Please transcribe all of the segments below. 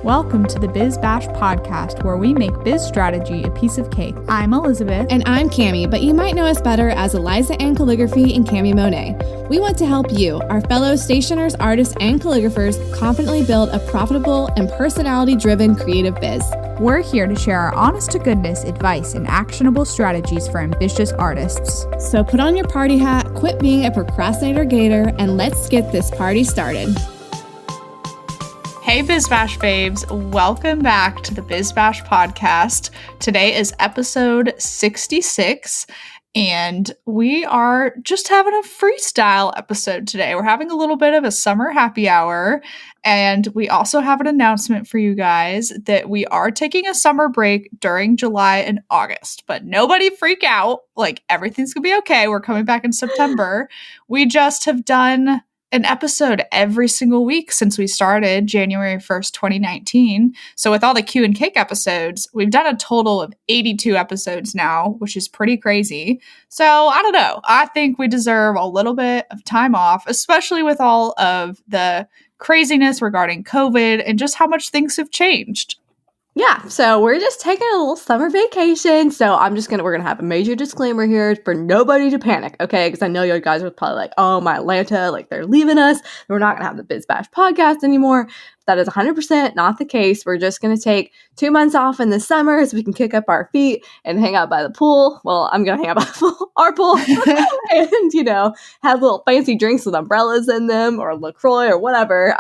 Welcome to the Biz Bash podcast, where we make biz strategy a piece of cake. I'm Elizabeth. And I'm Cami, but you might know us better as Eliza Ann Calligraphy and Cami Monet. We want to help you, our fellow stationers, artists, and calligraphers, confidently build a profitable and personality-driven creative biz. We're here to share our honest-to-goodness advice and actionable strategies for ambitious artists. So put on your party hat, quit being a procrastinator gator, and let's get this party started. Hey Biz Bash babes, welcome back to the Biz Bash podcast. Today is episode 66, and we are just having a freestyle episode today. We're having a little bit of a summer happy hour, and we also have an announcement for you guys that we are taking a summer break during July and August, but nobody freak out. Like, everything's gonna be okay. We're coming back in September. We just have done an episode every single week since we started January 1st, 2019. So with all the Q and Cake episodes, we've done a total of 82 episodes now, which is pretty crazy. So I don't know. I think we deserve a little bit of time off, especially with all of the craziness regarding COVID and just how much things have changed. Yeah, so we're just taking a little summer vacation. So we're gonna have a major disclaimer here for nobody to panic, okay? Because I know you guys are probably like, oh, my Atlanta, like they're leaving us. We're not gonna have the Biz Bash podcast anymore. That is 100% not the case. We're just gonna take 2 months off in the summer so we can kick up our feet and hang out by the pool. Well, I'm gonna hang out by the pool, our pool, and have little fancy drinks with umbrellas in them or LaCroix or whatever,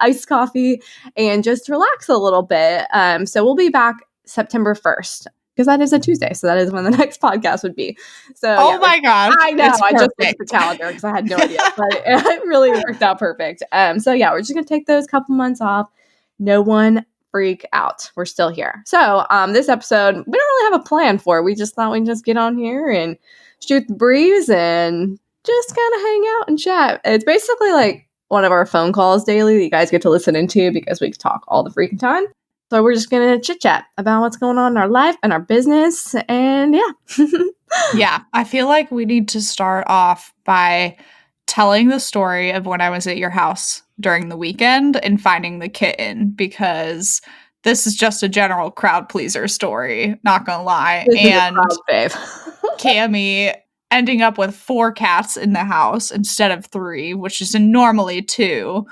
iced coffee, and just relax a little bit. So we'll be back September 1st. Because that is a Tuesday, so that is when the next podcast would be. So, my gosh. I know. I just looked at the calendar because I had no idea. But it really worked out perfect. We're just going to take those couple months off. No one freak out. We're still here. So this episode, we don't really have a plan for. We just thought we'd just get on here and shoot the breeze and just kind of hang out and chat. It's basically like one of our phone calls daily that you guys get to listen into because we talk all the freaking time. So we're just going to chit-chat about what's going on in our life and our business, and yeah. Yeah, I feel like we need to start off by telling the story of when I was at your house during the weekend and finding the kitten, because this is just a general crowd pleaser story, not gonna lie. And Cami ending up with 4 cats in the house instead of 3, which is normally 2,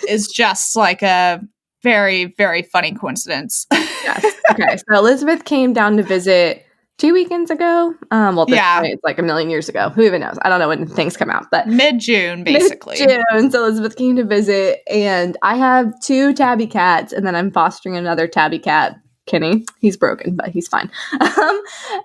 is just like a very, very funny coincidence. Yes. Okay. So Elizabeth came down to visit 2 weekends ago. Point, it's like a million years ago. Who even knows? I don't know when things come out, but mid-June, basically. Mid-June. So Elizabeth came to visit, and I have 2 tabby cats, and then I'm fostering another tabby cat, Kenny. He's broken, but he's fine.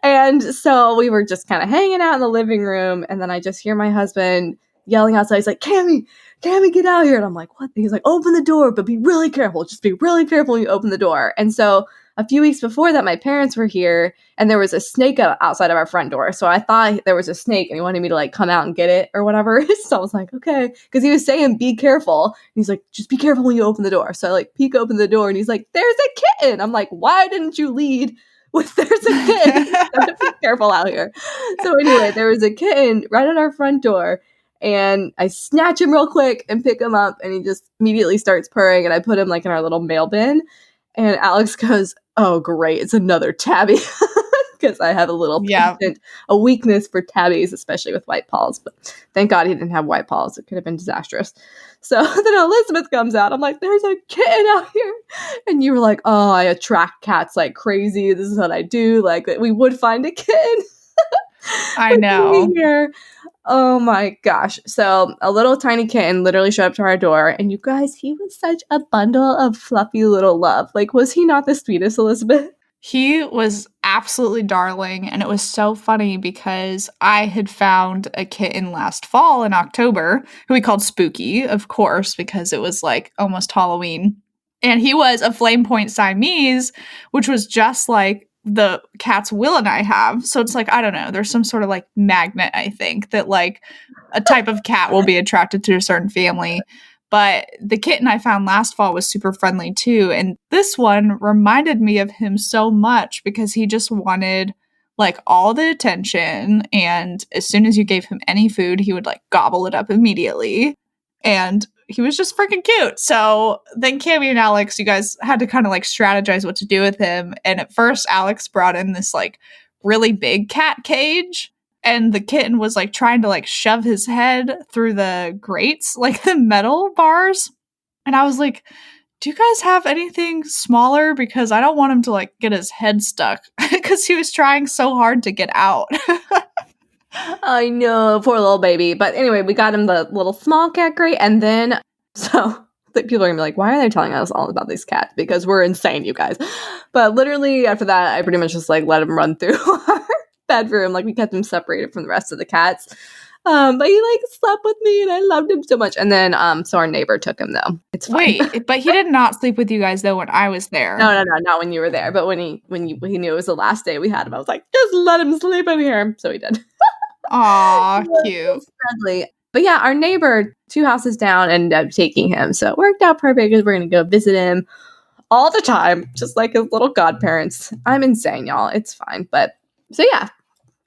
And so we were just kind of hanging out in the living room, and then I just hear my husband yelling outside. He's like, Cami, get out here. And I'm like, what? And he's like, open the door, but be really careful. Just be really careful when you open the door. And so a few weeks before that, my parents were here, and there was a snake outside of our front door. So I thought there was a snake, and he wanted me to come out and get it or whatever. So I was like, okay. Because he was saying, be careful. And he's like, just be careful when you open the door. So I peek open the door, and he's like, there's a kitten. I'm like, why didn't you lead with there's a kitten? Be careful out here. So anyway, there was a kitten right at our front door. And I snatch him real quick and pick him up, and he just immediately starts purring, and I put him in our little mail bin. And Alex goes, oh, great, it's another tabby. Because I have a weakness for tabbies, especially with white paws. But thank God he didn't have white paws. It could have been disastrous. So then Elizabeth comes out. I'm like, there's a kitten out here. And you were like, oh, I attract cats like crazy. This is what I do. We would find a kitten. I know. Here. Oh my gosh. So a little tiny kitten literally showed up to our door, and you guys, he was such a bundle of fluffy little love. Was he not the sweetest, Elizabeth? He was absolutely darling, and it was so funny because I had found a kitten last fall in October who we called Spooky, of course, because it was almost Halloween. And he was a Flame Point Siamese, which was just like the cats Will and I have. So it's I don't know, there's some sort of magnet, I think, that a type of cat will be attracted to a certain family. But the kitten I found last fall was super friendly too. And this one reminded me of him so much because he just wanted all the attention. And as soon as you gave him any food, he would gobble it up immediately. And he was just freaking cute. So then Cammy and Alex, you guys had to kind of like strategize what to do with him. And at first, Alex brought in this like really big cat cage. And the kitten was like trying to like shove his head through the grates, like the metal bars. And I was like, do you guys have anything smaller? Because I don't want him to like get his head stuck because he was trying so hard to get out. I know, poor little baby. But anyway, we got him the little small cat crate. And then, so people are going to be like, why are they telling us all about these cats? Because we're insane, you guys. But literally after that, I pretty much just like let him run through our bedroom. Like we kept him separated from the rest of the cats. But he like slept with me and I loved him so much. And then so our neighbor took him though. It's fine. Wait, but he did not sleep with you guys though when I was there. No, not when you were there. But when he knew it was the last day we had him, I was like, just let him sleep in here. So he did. Aw, cute. Friendly. But yeah, our neighbor 2 houses down ended up taking him. So it worked out perfect because we're gonna go visit him all the time, just like his little godparents. I'm insane, y'all. It's fine. But so yeah.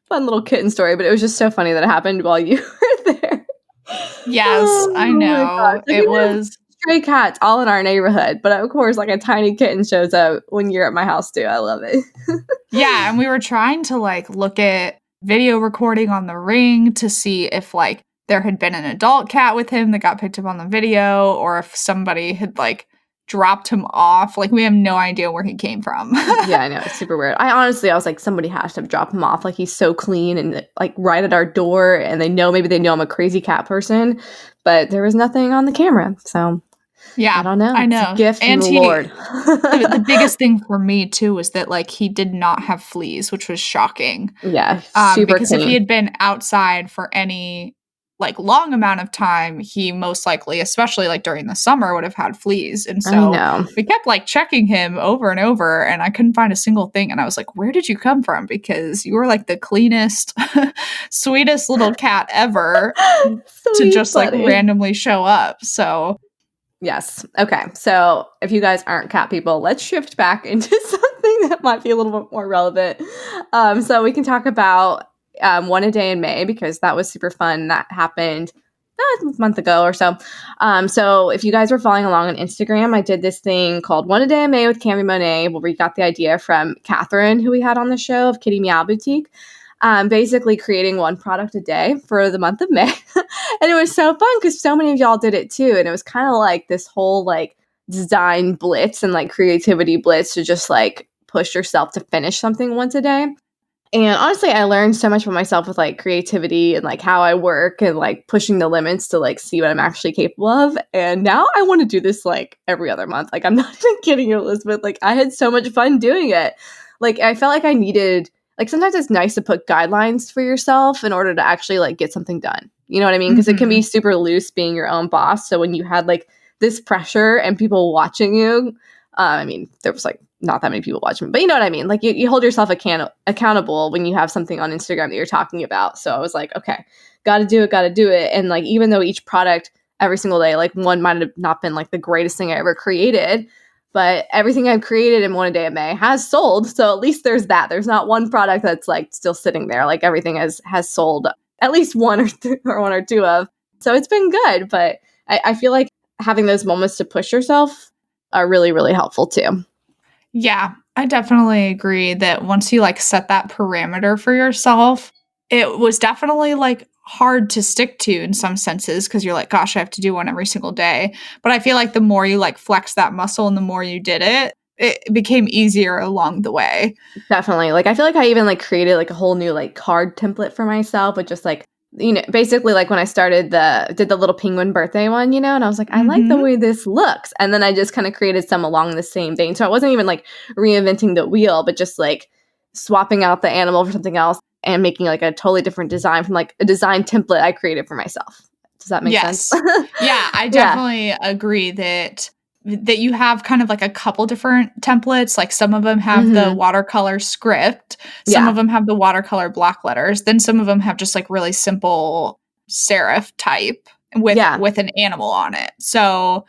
Fun little kitten story, but it was just so funny that it happened while you were there. Yes, I know. It was stray cats all in our neighborhood, but of course, like a tiny kitten shows up when you're at my house too. I love it. Yeah, and we were trying to like look at video recording on the Ring to see if like there had been an adult cat with him that got picked up on the video, or if somebody had like dropped him off. Like we have no idea where he came from. Yeah, I know. It's super weird. I was like, somebody has to drop him off. Like he's so clean and like right at our door, and maybe they know I'm a crazy cat person, but there was nothing on the camera. So yeah, I don't know. I know. It's a gift from the Lord. The biggest thing for me too was that like he did not have fleas, which was shocking. Yeah, super because clean. if he had been outside for any like long amount of time, he most likely, especially like during the summer, would have had fleas. And so we kept like checking him over and over, and I couldn't find a single thing. And I was like, where did you come from? Because you were like the cleanest, sweetest little cat ever to just like randomly show up. So yes. Okay. So if you guys aren't cat people, let's shift back into something that might be a little bit more relevant. So we can talk about One a Day in May, because that was super fun. That happened a month ago or so. So if you guys were following along on Instagram, I did this thing called One a Day in May with Cammy Monet, where we got the idea from Catherine, who we had on the show, of Kitty Meow Boutique. Basically creating one product a day for the month of May. And it was so fun because so many of y'all did it too. And it was kind of like this whole like design blitz and like creativity blitz to just like push yourself to finish something once a day. And honestly, I learned so much about myself with like creativity and like how I work and like pushing the limits to like see what I'm actually capable of. And now I want to do this like every other month. Like I'm not even kidding you, Elizabeth. Like I had so much fun doing it. Like I felt like I needed, like sometimes it's nice to put guidelines for yourself in order to actually like get something done. You know what I mean? Because it can be super loose being your own boss. So when you had like this pressure and people watching you, I mean, there was like not that many people watching me, but you know what I mean? Like you hold yourself accountable when you have something on Instagram that you're talking about. So I was like, okay, got to do it. And like, even though each product every single day, like one might have not been like the greatest thing I ever created, but everything I've created in One a Day in May has sold. So at least there's that. There's not one product that's like still sitting there. Like everything has sold at least one or two of. So it's been good. But I feel like having those moments to push yourself are really, really helpful too. Yeah, I definitely agree that once you like set that parameter for yourself, it was definitely like hard to stick to in some senses because you're like, gosh, I have to do one every single day. But I feel like the more you like flex that muscle and the more you did it, it became easier along the way. Definitely. Like I feel like I even like created like a whole new like card template for myself with just like, you know, basically like when I started did the little penguin birthday one, you know, and I was like, I like the way this looks. And then I just kind of created some along the same vein. So I wasn't even like reinventing the wheel, but just like swapping out the animal for something else and making like a totally different design from like a design template I created for myself. Does that make sense? Yeah, I definitely agree that you have kind of like a couple different templates. Like some of them have the watercolor script. Some of them have the watercolor block letters. Then some of them have just like really simple serif type with an animal on it. So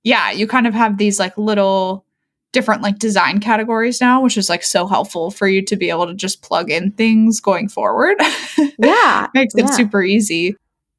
yeah, you kind of have these like little different like design categories now, which is like so helpful for you to be able to just plug in things going forward. Yeah. Makes it super easy.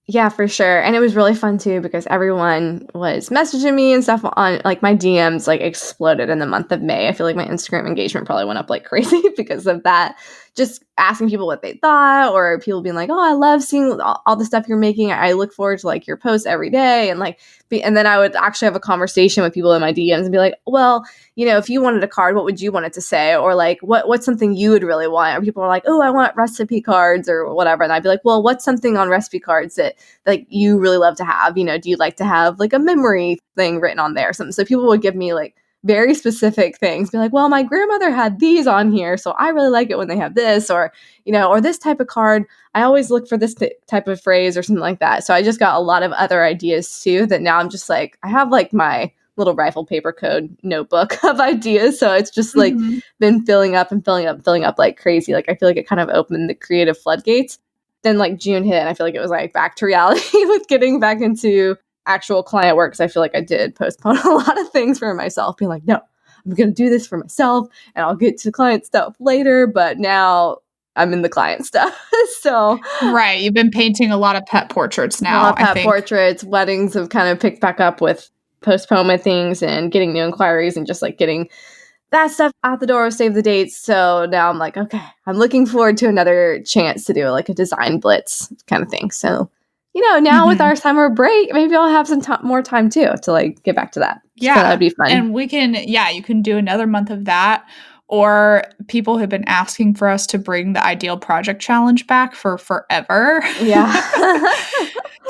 Yeah, for sure. And it was really fun too because everyone was messaging me and stuff on like my DMs like exploded in the month of May. I feel like my Instagram engagement probably went up like crazy because of that. Just asking people what they thought or people being like, "Oh, I love seeing all the stuff you're making. I look forward to like your posts every day." And like and then I would actually have a conversation with people in my DMs and be like, "Well, if you wanted a card, what would you want it to say?" Or like, what's something you would really want? Or people are like, "Oh, I want recipe cards or whatever." And I'd be like, "Well, what's something on recipe cards that like you really love to have? Do you like to have like a memory thing written on there or something?" So people would give me like very specific things, be like, "Well, my grandmother had these on here, so I really like it when they have this," or or this type of card. I always look for this type of phrase or something like that. So I just got a lot of other ideas too that now I'm just like, I have like my little rifle paper code notebook of ideas. So it's just like been filling up and filling up, filling up like crazy. Like I feel like it kind of opened the creative floodgates. Then like June hit and I feel like it was like back to reality with getting back into actual client work. Because I feel like I did postpone a lot of things for myself, being like, no, I'm going to do this for myself and I'll get to client stuff later. But now I'm in the client stuff. So right, you've been painting a lot of pet portraits now. A lot of pet portraits. Weddings have kind of picked back up with postponement things and getting new inquiries and just like getting that stuff out the door, save the dates. So now I'm like, okay, I'm looking forward to another chance to do like a design blitz kind of thing. So, now with our summer break, maybe I'll have some more time too to like get back to that. Yeah. So that'd be fun. And you can do another month of that. Or people have been asking for us to bring the Ideal Project Challenge back for forever. Yeah.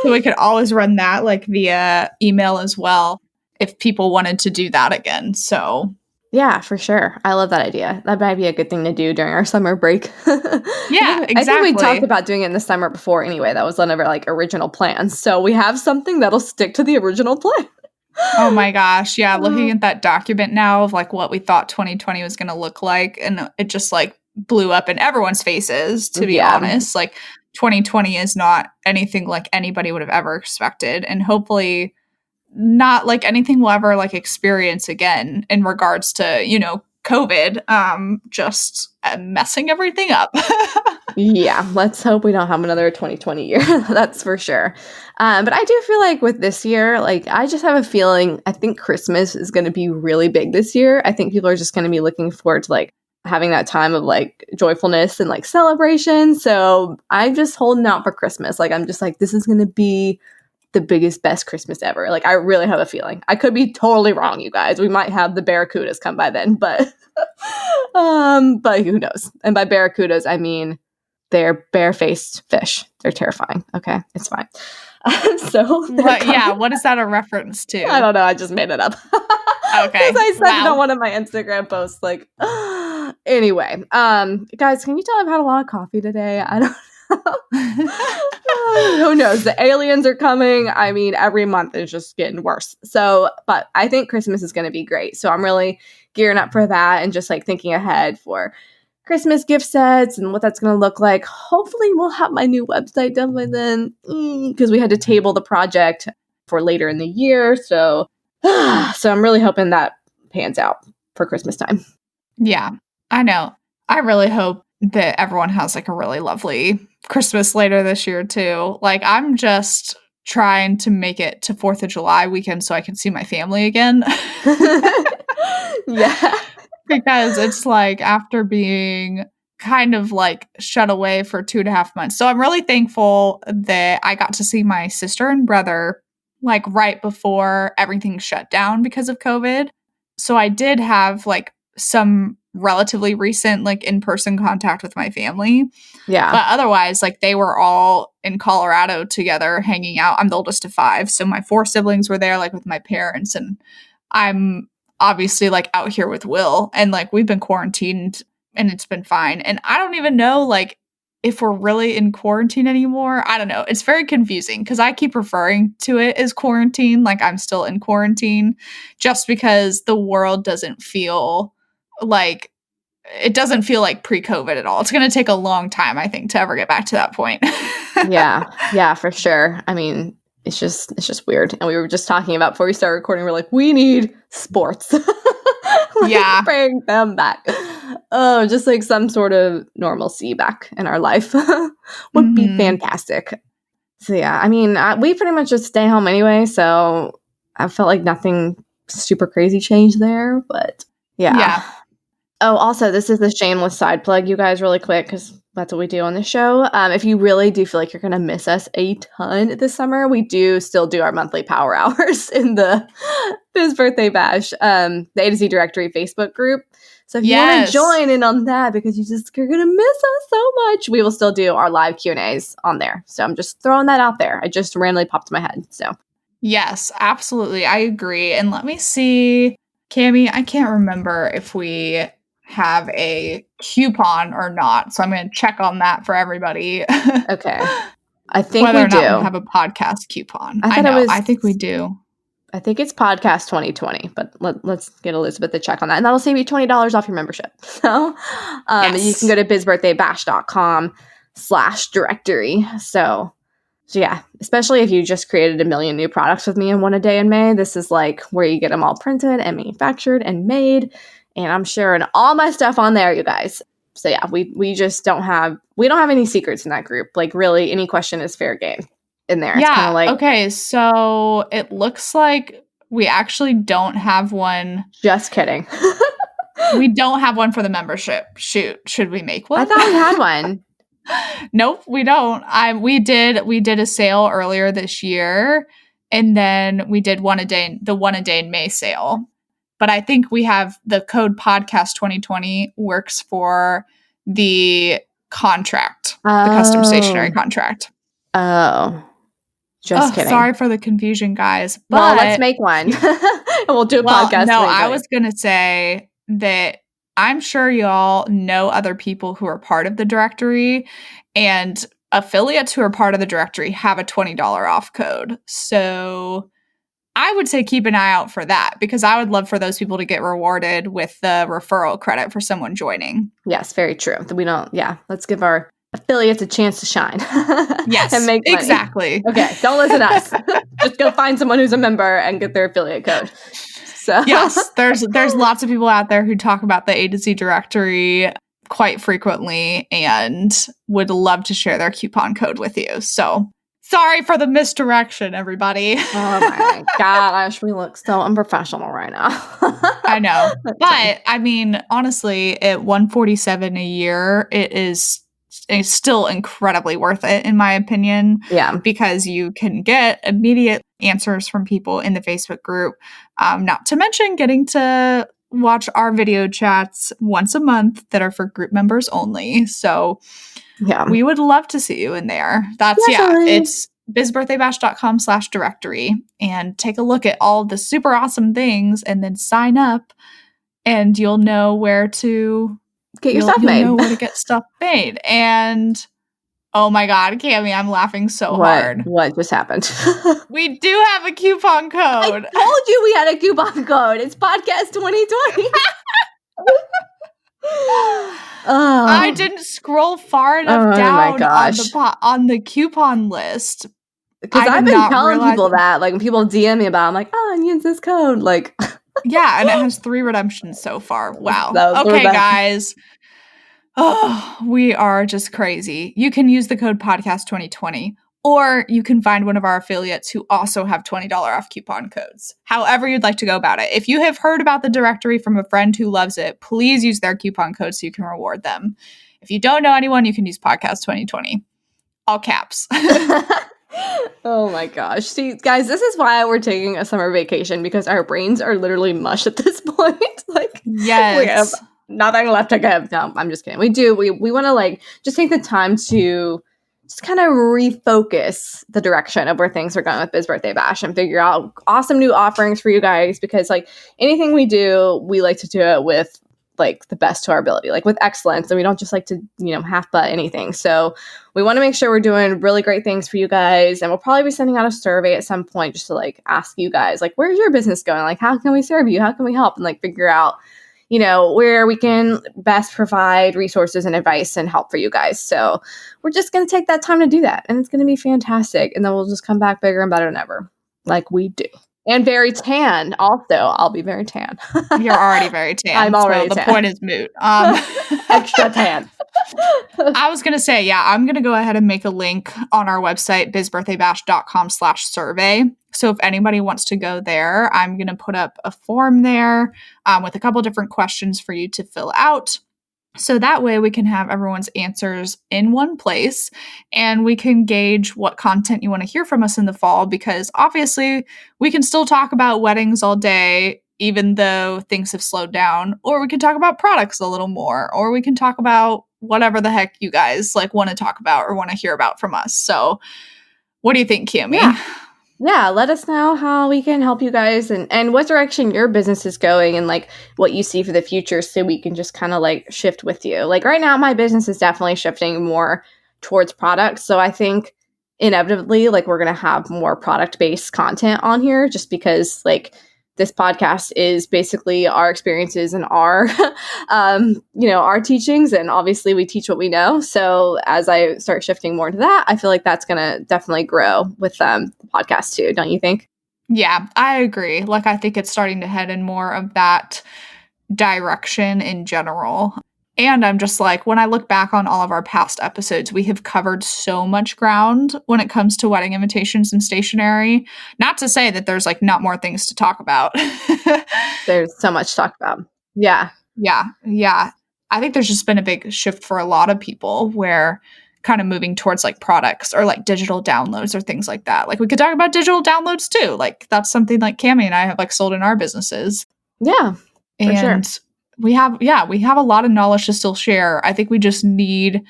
So we could always run that like via email as well if people wanted to do that again. So yeah, for sure. I love that idea. That might be a good thing to do during our summer break. Yeah, exactly. I think we talked about doing it in the summer before anyway. That was one of our like original plans. So we have something that'll stick to the original plan. Oh my gosh. Yeah. Looking at that document now of like what we thought 2020 was going to look like. And it just like blew up in everyone's faces, to be honest. Like 2020 is not anything like anybody would have ever expected. And hopefully not like anything we'll ever like experience again in regards to, COVID, just messing everything up. Yeah, let's hope we don't have another 2020 year. That's for sure. But I do feel like with this year, like I just have a feeling, I think Christmas is going to be really big this year. I think people are just going to be looking forward to like having that time of like joyfulness and like celebration. So I'm just holding out for Christmas. Like I'm just like, this is going to be the biggest, best Christmas ever. Like I really have a feeling. I could be totally wrong, you guys. We might have the barracudas come by then, but who knows? And by barracudas, I mean they're bare-faced fish. They're terrifying. Okay, it's fine. What is that a reference to? I don't know. I just made it up. Okay. Because I said it on one of my Instagram posts. Like, anyway, guys, can you tell I've had a lot of coffee today? I don't. Who knows? The aliens are coming. I mean, every month is just getting worse. So, but I think Christmas is going to be great. So I'm really gearing up for that and just like thinking ahead for Christmas gift sets and what that's going to look like. Hopefully we'll have my new website done by then because we had to table the project for later in the year. So I'm really hoping that pans out for Christmas time. Yeah, I know. I really hope that everyone has like a really lovely Christmas later this year too. Like I'm just trying to make it to 4th of July weekend so I can see my family again. Yeah. Because it's like after being kind of like shut away for 2.5 months. So I'm really thankful that I got to see my sister and brother like right before everything shut down because of COVID. So I did have like some relatively recent like in-person contact with my family. Yeah. But otherwise, like they were all in Colorado together hanging out. I'm the oldest of 5. So my 4 siblings were there like with my parents, and I'm obviously like out here with Will, and like we've been quarantined and it's been fine. And I don't even know like if we're really in quarantine anymore. I don't know. It's very confusing because I keep referring to it as quarantine, like I'm still in quarantine, just because the world doesn't feel like pre-COVID at all. It's going to take a long time, I think, to ever get back to that point. Yeah, for sure. I mean, it's just weird. And we were just talking about before we started recording, we're like, we need sports. Yeah. Bring them back. Oh, just like some sort of normalcy back in our life would be fantastic. So yeah, I mean, we pretty much just stay home anyway, so I felt like nothing super crazy changed there, but yeah. Oh, also, this is the shameless side plug, you guys, really quick, because that's what we do on the show. If you really do feel like you're going to miss us a ton this summer, we do still do our monthly power hours in the Biz Birthday Bash, the A to Z Directory Facebook group. So if you want to join in on that, because you're going to miss us so much, we will still do our live Q&As on there. So I'm just throwing that out there. I just randomly popped in my head. So yes, absolutely. I agree. And let me see, Cami, I can't remember if we have a coupon or not. So I'm going to check on that for everybody. Okay. I think whether we or not do. We have a podcast coupon. I think we do. I think it's podcast 2020, but let's get Elizabeth to check on that. And that'll save you $20 off your membership. So you can go to bizbirthdaybash.com/directory. So yeah, especially if you just created 1 million new products with me in one a day in May, this is like where you get them all printed and manufactured and made. And I'm sharing all my stuff on there, you guys. So yeah, we just don't have any secrets in that group. Like really, any question is fair game in there. Yeah. It's kind of like, okay. So it looks like we actually don't have one. Just kidding. We don't have one for the membership. Shoot, should we make one? I thought we had one. Nope, we don't. We did a sale earlier this year, and then we did the 1 a day in May sale. But I think we have the code podcast 2020 works for the contract, the custom stationery contract. Oh, just kidding. Sorry for the confusion, guys. But well, let's make one. And we'll do a podcast. No, I was going to say that I'm sure y'all know other people who are part of the directory, and affiliates who are part of the directory have a $20 off code. So I would say keep an eye out for that, because I would love for those people to get rewarded with the referral credit for someone joining. Yes, very true. Let's give our affiliates a chance to shine. Yes, and make money. Exactly. Okay, don't listen to us. Just go find someone who's a member and get their affiliate code. So yes, there's lots of people out there who talk about the A to Z directory quite frequently and would love to share their coupon code with you. So sorry for the misdirection, everybody. Oh my gosh, we look so unprofessional right now. I know. But I mean, honestly, at $147 a year, it's still incredibly worth it, in my opinion. Yeah. Because you can get immediate answers from people in the Facebook group. Not to mention getting to watch our video chats once a month that are for group members only. So yeah, we would love to see you in there. It's bizbirthdaybash.com/directory, and take a look at all the super awesome things and then sign up, and you'll know where to get your stuff made. You'll know where to get stuff made. And oh my God, Cami, I'm laughing so hard. What just happened? We do have a coupon code. I told you we had a coupon code. It's podcast 2020. I didn't scroll far enough down on the coupon list. Because I've been telling people that. Like when people DM me about it, I'm like, and use this code. Like yeah, and it has 3 redemptions so far. Wow. Okay, guys. Oh, we are just crazy. You can use the code podcast 2020, or you can find one of our affiliates who also have $20 off coupon codes. However you'd like to go about it. If you have heard about the directory from a friend who loves it, please use their coupon code so you can reward them. If you don't know anyone, you can use podcast 2020. All caps. Oh my gosh. See, guys, this is why we're taking a summer vacation, because our brains are literally mush at this point. Like, yes. We have nothing left to give. No, I'm just kidding. We do. We want to like just take the time to just kind of refocus the direction of where things are going with Biz Birthday Bash and figure out awesome new offerings for you guys, because like anything we do, we like to do it with like the best to our ability, like with excellence. And we don't just like to, half butt anything. So we want to make sure we're doing really great things for you guys. And we'll probably be sending out a survey at some point just to like ask you guys, like, where's your business going? Like, how can we serve you? How can we help? And like figure out, where we can best provide resources and advice and help for you guys. So we're just going to take that time to do that. And it's going to be fantastic. And then we'll just come back bigger and better than ever, like we do. And very tan. Also, I'll be very tan. You're already very tan. I'm already tan. The point is moot. Extra tan. I was going to say, yeah, I'm going to go ahead and make a link on our website, bizbirthdaybash.com/survey. So if anybody wants to go there, I'm going to put up a form there with a couple different questions for you to fill out. So that way we can have everyone's answers in one place and we can gauge what content you want to hear from us in the fall, because obviously we can still talk about weddings all day, even though things have slowed down, or we can talk about products a little more, or we can talk about whatever the heck you guys like want to talk about or want to hear about from us. So what do you think, Cami? Yeah, let us know how we can help you guys and what direction your business is going and like what you see for the future so we can just kind of like shift with you. Like right now, my business is definitely shifting more towards products. So I think inevitably, like we're going to have more product-based content on here just because like this podcast is basically our experiences and our, our teachings. And obviously we teach what we know. So as I start shifting more to that, I feel like that's going to definitely grow with the podcast too. Don't you think? Yeah, I agree. Like, I think it's starting to head in more of that direction in general. And I'm just like, when I look back on all of our past episodes, we have covered so much ground when it comes to wedding invitations and stationery. Not to say that there's like not more things to talk about. There's so much to talk about. Yeah. Yeah. I think there's just been a big shift for a lot of people where kind of moving towards like products or like digital downloads or things like that. Like we could talk about digital downloads too. Like that's something like Cami and I have like sold in our businesses. Yeah. For and sure. we have a lot of knowledge to still share. I think we just need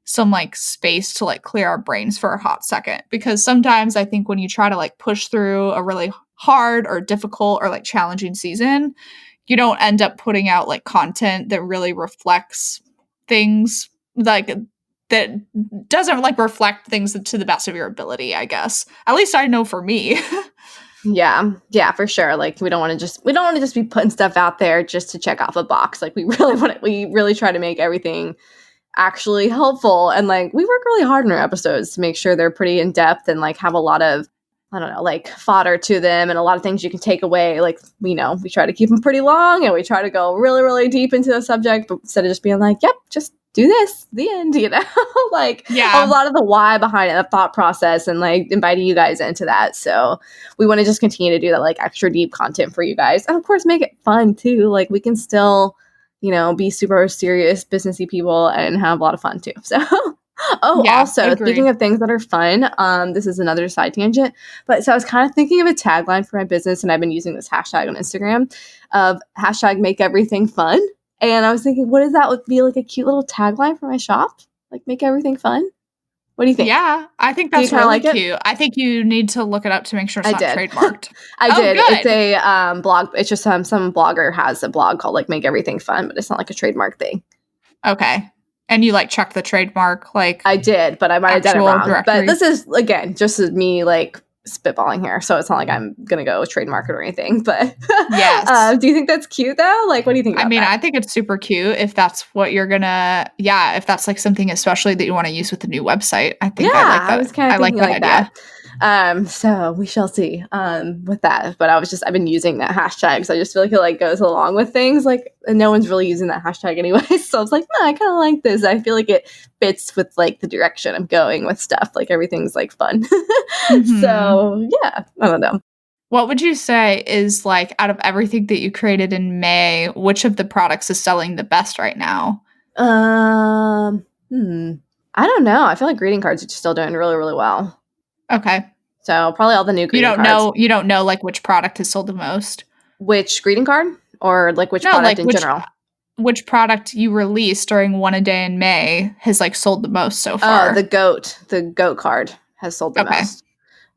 some like space to like clear our brains for a hot second, because sometimes I think when you try to like push through a really hard or difficult or like challenging season, you don't end up putting out like content that really reflects things like that doesn't like reflect things to the best of your ability, I guess. At least I know for me. Yeah, for sure. Like we don't want to just be putting stuff out there just to check off a box. Like we really try to make everything actually helpful, and like we work really hard in our episodes to make sure they're pretty in depth and like have a lot of, I don't know, like fodder to them and a lot of things you can take away. Like, we try to keep them pretty long and we try to go really, really deep into the subject, but instead of just being like, yep, just do this, the end, like a lot of the why behind it, the thought process, and like inviting you guys into that. So we want to just continue to do that like extra deep content for you guys. And of course, make it fun too. Like we can still, be super serious businessy people and have a lot of fun too. So also, speaking of things that are fun, this is another side tangent, but so I was kind of thinking of a tagline for my business, and I've been using this hashtag on Instagram of hashtag make everything fun. And I was thinking, what does that would be like a cute little tagline for my shop? Like make everything fun? What do you think? Yeah, I think that's really cute. I think you need to look it up to make sure it's not trademarked. I did. Good. It's a blog. It's just some blogger has a blog called like Make Everything Fun, but it's not like a trademark thing. Okay. And you like checked the trademark, like I did, but I might have done it wrong. Directory. But this is again just me like spitballing here, so it's not like I'm gonna go trademark it or anything. But yes, do you think that's cute though? Like, what do you think? I mean, I think it's super cute if that's what you're gonna. Yeah, if that's like something especially that you want to use with the new website. I think I like that. I was kind of thinking like that. So we shall see with that. But I've been using that hashtag, so I just feel like it like goes along with things. Like, and no one's really using that hashtag anyway. So I was like, I kind of like this. I feel like it fits with like the direction I'm going with stuff. Like everything's like fun. Mm-hmm. So yeah, I don't know. What would you say is like out of everything that you created in May, which of the products is selling the best right now? I don't know. I feel like greeting cards are still doing really, really well. Okay. So probably all the new greeting cards. You don't know like which product has sold the most? Which greeting card? Or like which product in general? Which product you released during One a Day in May has like sold the most so far? Oh, the goat card has sold the most.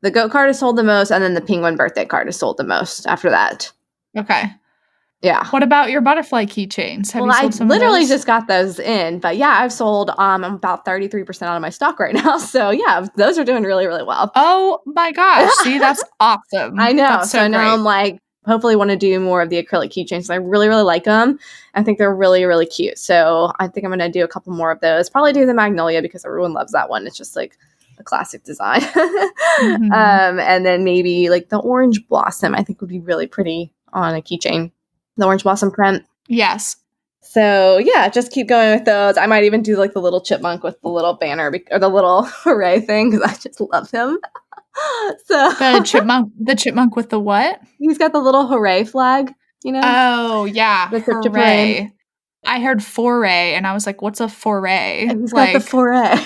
The goat card has sold the most, and then the penguin birthday card has sold the most after that. Okay. Yeah. What about your butterfly keychains? Have you sold some literally of those? Just got those in, but yeah, I've sold I'm about 33% out of my stock right now. So yeah, those are doing really, really well. Oh my gosh. See, that's awesome. I know. That's so now I'm like, hopefully want to do more of the acrylic keychains. I really, really like them. I think they're really, really cute. So I think I'm going to do a couple more of those. Probably do the magnolia because everyone loves that one. It's just like a classic design. Mm-hmm. And then maybe like the orange blossom, I think would be really pretty on a keychain. The orange blossom print. Yes. So yeah, just keep going with those. I might even do like the little chipmunk with the little banner or the little hooray thing because I just love him. So The chipmunk with the what? he's got the little hooray flag, you know? Oh, yeah, The chip chip hooray. hooray. I heard foray, and I was like, what's a foray? And he's got the foray.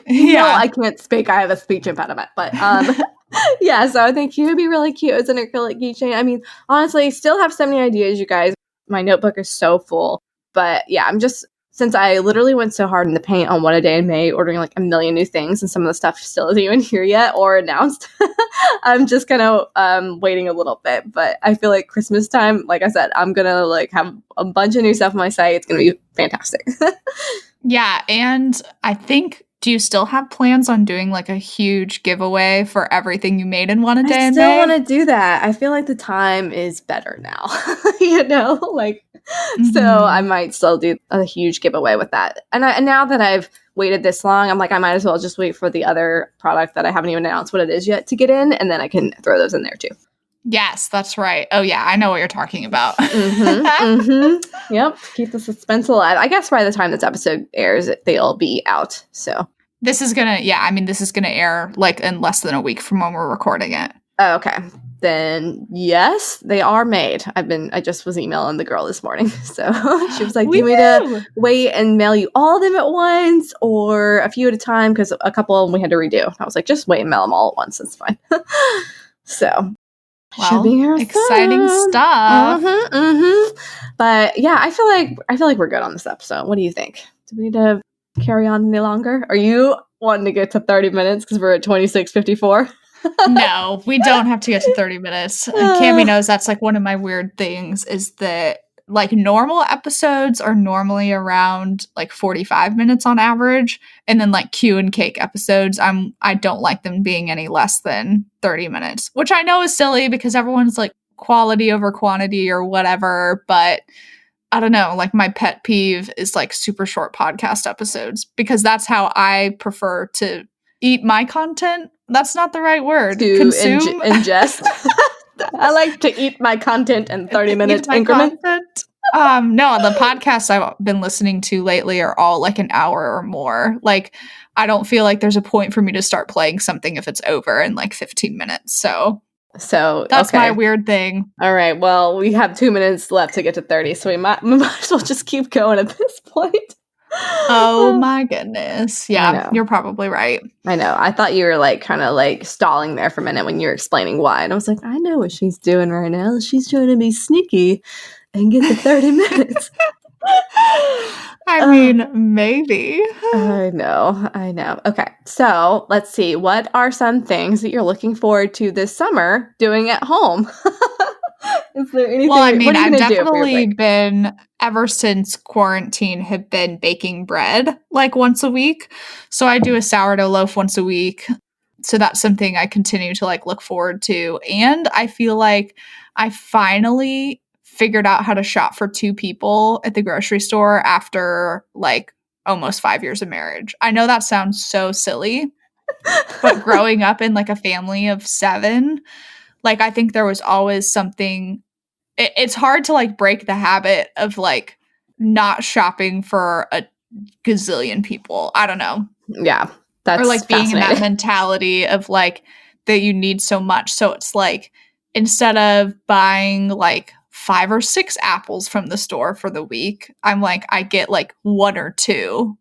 Yeah. I can't speak. I have a speech impediment. But yeah, so I think he would be really cute as an acrylic keychain. I mean, honestly, still have so many ideas, you guys. My notebook is so full. But yeah, since I literally went so hard in the paint on What a Day in May, ordering like a million new things, and some of the stuff still isn't even here yet or announced, I'm just kind of waiting a little bit. But I feel like Christmas time, like I said, I'm going to like have a bunch of new stuff on my site. It's going to be fantastic. Yeah, and I think, do you still have plans on doing like a huge giveaway for everything you made in One a Day I in still May? want to do that. I feel like the time is better now, so I might still do a huge giveaway with that. And now that I've waited this long, I'm like, I might as well just wait for the other product that I haven't even announced what it is yet to get in, and then I can throw those in there too. Yes, that's right. Oh yeah, I know what you're talking about. Yep, keep the suspense alive. I guess by the time this episode airs, they'll be out. So this is gonna air like in less than a week from when we're recording it. Oh, okay. Then yes, they are made. I just was emailing the girl this morning. So she was like, do you want me to wait and mail you all of them at once or a few at a time? Because a couple of them we had to redo. I was like, just wait and mail them all at once. It's fine. So should be exciting stuff. But yeah, I feel like we're good on this episode. What do you think? Do we need to carry on any longer? Are you wanting to get to 30 minutes because we're at 26:54? No, we don't have to get to 30 minutes. Cammy knows that's like one of my weird things is that like normal episodes are normally around like 45 minutes on average. And then like Q and Cake episodes, I don't like them being any less than 30 minutes, which I know is silly because everyone's like quality over quantity or whatever. But I don't know, like my pet peeve is like super short podcast episodes because that's how I prefer to eat my content. That's not the right word. To consume. Ingest. I like to eat my content in 30-minute increments. No, the podcasts I've been listening to lately are all like an hour or more. Like, I don't feel like there's a point for me to start playing something if it's over in like 15 minutes. So that's my weird thing. All right. Well, we have 2 minutes left to get to 30, so we might as well just keep going at this point. Oh my goodness. Yeah, you're probably right. I know. I thought you were like kind of like stalling there for a minute when you were explaining why. And I was like, I know what she's doing right now. She's trying to be sneaky and get to 30 minutes. I mean, maybe. I know. Okay. So let's see. What are some things that you're looking forward to this summer doing at home? Is there anything? Well, I mean, I've definitely been, ever since quarantine, have been baking bread like once a week. So I do a sourdough loaf once a week. So that's something I continue to like look forward to. And I feel like I finally figured out how to shop for 2 people at the grocery store after like almost 5 years of marriage. I know that sounds so silly, but growing up in like a family of 7, like, I think there was always something. It's hard to like break the habit of like not shopping for a gazillion people. I don't know. Yeah. That's or like being in that mentality of like that you need so much. So it's like instead of buying like 5 or 6 apples from the store for the week, I'm like, I get like 1 or 2,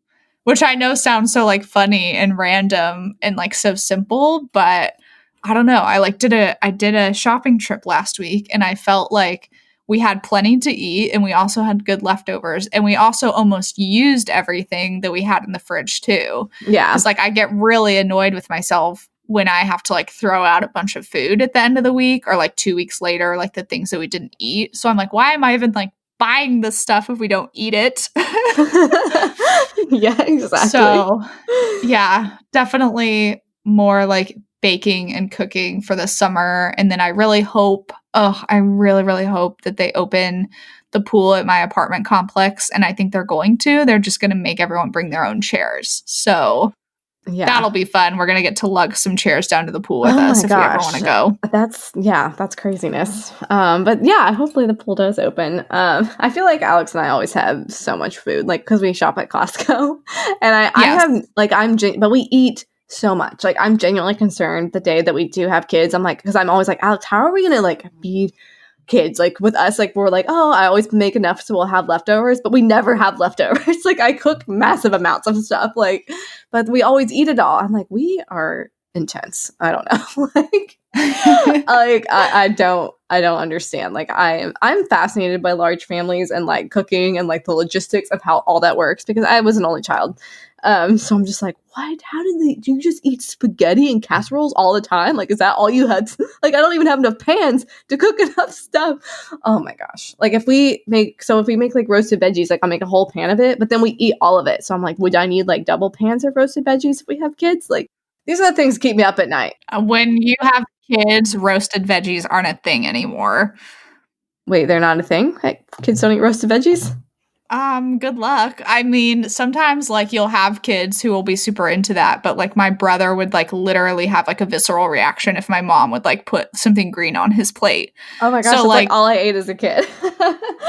which I know sounds so like funny and random and like so simple, but I don't know. I did a shopping trip last week and I felt like we had plenty to eat and we also had good leftovers and we also almost used everything that we had in the fridge too. Yeah. It's like I get really annoyed with myself when I have to like throw out a bunch of food at the end of the week or like 2 weeks later, like the things that we didn't eat. So I'm like, why am I even like buying this stuff if we don't eat it? Yeah, exactly. So yeah, definitely more like baking and cooking for the summer. And then I really hope, I really hope that they open the pool at my apartment complex. And I think they're going to. They're just going to make everyone bring their own chairs. So Yeah. That'll be fun. We're going to get to lug some chairs down to the pool with us if we ever want to go. That's craziness. But yeah, hopefully the pool does open. I feel like Alex and I always have so much food, like, because we shop at Costco. And but we eat so much. Like, I'm genuinely concerned the day that we do have kids. I'm like, because I'm always like, Alex, how are we going to, like, feed kids? Like, with us, like, we're like, oh, I always make enough so we'll have leftovers, but we never have leftovers. Like, I cook massive amounts of stuff, like, but we always eat it all. I'm like, we are intense. I don't know. I don't understand. Like, I'm fascinated by large families and, like, cooking and, like, the logistics of how all that works, because I was an only child. So I'm just like, what? Do you just eat spaghetti and casseroles all the time? Like, is that all you had? Like, I don't even have enough pans to cook enough stuff. Oh my gosh. Like, if we make like roasted veggies, like, I'll make a whole pan of it, but then we eat all of it. So I'm like, would I need like double pans of roasted veggies if we have kids? Like, these are the things that keep me up at night. When you have kids, roasted veggies aren't a thing anymore. Wait, they're not a thing? Like, kids don't eat roasted veggies? Good luck. I mean, sometimes, like, you'll have kids who will be super into that, but, like, my brother would, like, literally have, like, a visceral reaction if my mom would, like, put something green on his plate. Oh my gosh, so, like, all I ate as a kid.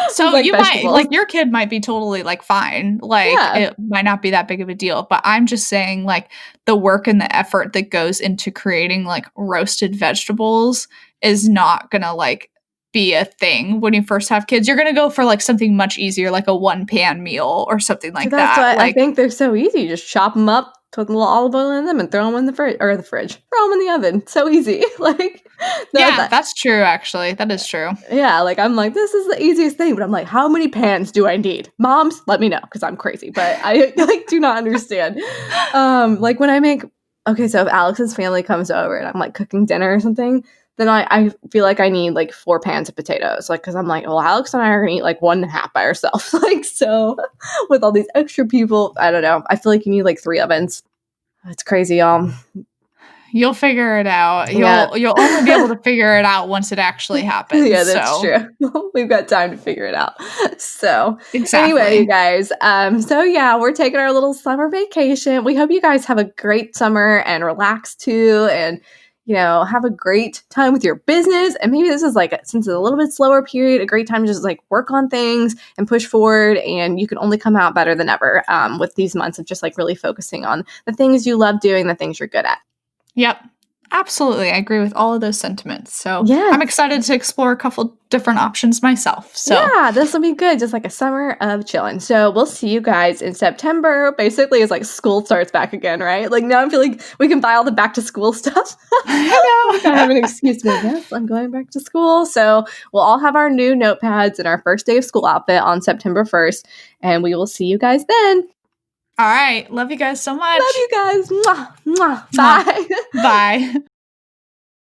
So like, you vegetables. Might, like, your kid might be totally, like, fine. Like, It might not be that big of a deal, but I'm just saying, like, the work and the effort that goes into creating, like, roasted vegetables is not gonna, like, be a thing when you first have kids. You're gonna go for, like, something much easier, like a one pan meal or something like that. That's why I think they're so easy. You just chop them up, put a little olive oil in them, and throw them in the fridge. Throw them in the oven. So easy. Like, that's true. Actually, that is true. Yeah, like, I'm like, this is the easiest thing, but I'm like, how many pans do I need? Moms, let me know, because I'm crazy, but I, like, do not understand. Like, when I make, okay, so if Alex's family comes over and I'm, like, cooking dinner or something, then I feel like I need, like, 4 pans of potatoes. Like, because I'm like, well, Alex and I are going to eat, like, 1.5 by ourselves. Like, so with all these extra people, I don't know. I feel like you need, like, 3 ovens. It's crazy, y'all. You'll figure it out. You'll only be able to figure it out once it actually happens. Yeah, that's true. We've got time to figure it out. So exactly. Anyway, you guys, so yeah, we're taking our little summer vacation. We hope you guys have a great summer and relax too, and, you know, have a great time with your business. And maybe this is, like, since it's a little bit slower period, a great time to just, like, work on things and push forward. And you can only come out better than ever with these months of just, like, really focusing on the things you love doing, the things you're good at. Yep. Absolutely. I agree with all of those sentiments. So I'm excited to explore a couple different options myself. So yeah, this will be good. Just like a summer of chilling. So we'll see you guys in September. Basically, it's like school starts back again, right? Like, now I feel like we can buy all the back to school stuff. I know. I have an excuse to be like, yes, I'm going back to school. So we'll all have our new notepads and our first day of school outfit on September 1st. And we will see you guys then. All right. Love you guys so much. Love you guys. Mwah, mwah. Bye. Bye.